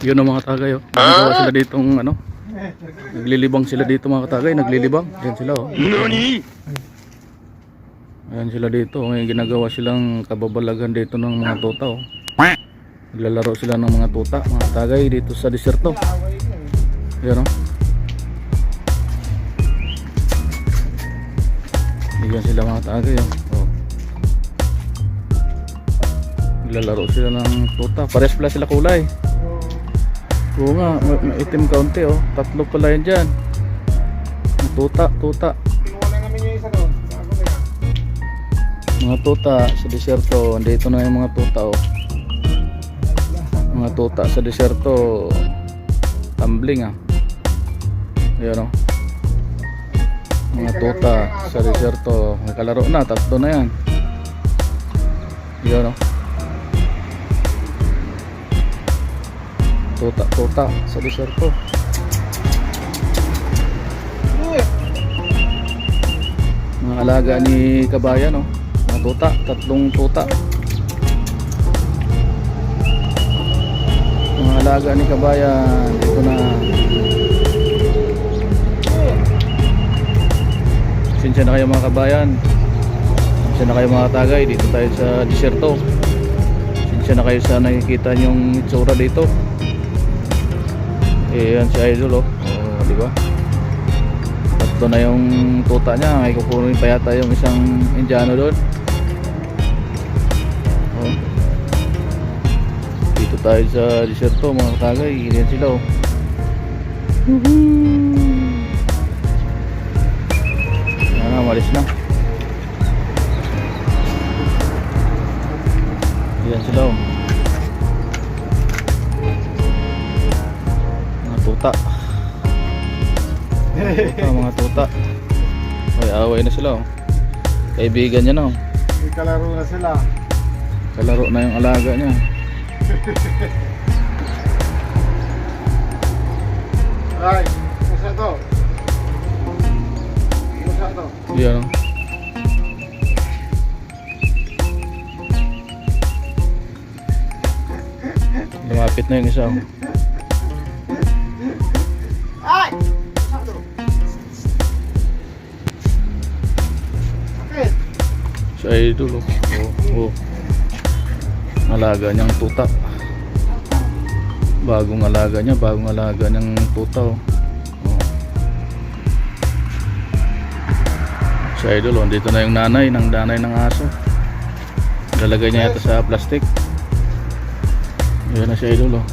Yun ang mga tagay oh. Nagagawa sila ditong ano. Naglilibang sila dito mga katagay, naglilibang. Ayan sila oh. Ayan sila dito. May ginagawa silang kababalagan dito ng mga tuta oh. Naglalaro sila ng mga tuta, mga katagay dito sa disyerto. Ayan oh. Ayan sila mga katagay oh. Naglalaro sila ng tuta. Pares pala sila kulay. Oo nga, may itim kaunti oh. Tatlo pala yan dyan. Tuta. Mga tuta sa disyerto. Andito na yung mga tuta oh. Mga tuta sa disyerto. Tumbling ah. Ayan oh. Mga tuta sa disyerto. May kalaro na, tatlo na yan. Ayan oh. Tuta sa disyerto. Mga alaga ni kabayan oh. Mga tuta, tatlong tuta. Mga alaga ni kabayan dito na. Sinsya na kayo mga kabayan. Sinsya na kayo mga tagay. Dito tayo sa disyerto. Sinsya na kayo sa nakikita nyong itsura dito. Eh yan si Idol oh. Oh, di ba? Tatlo na yung tuta niya. May kukunin pa yata yung isang Indiano doon. Oh. Dito tayo sa disyerto mga katagay. Yan sila oh. Yan, malis na. Yan sila oh. Tuta. Mga tuta. Ay, away na sila oh. Kaibigan niya na oh. May kalaro na sila. Kalaro na yung alaga niya. Ay, masa to? Masa to? Yan oh. Lumapit na yung isa oh. Si Idol oh. Oh. Alaga niyang tuta. Bagong alaga niyang tuta oh. Oh. Si Idol oh. Dito na yung nanay ng aso. Lalagay niya ito sa plastic. Ayan na si Idol oh.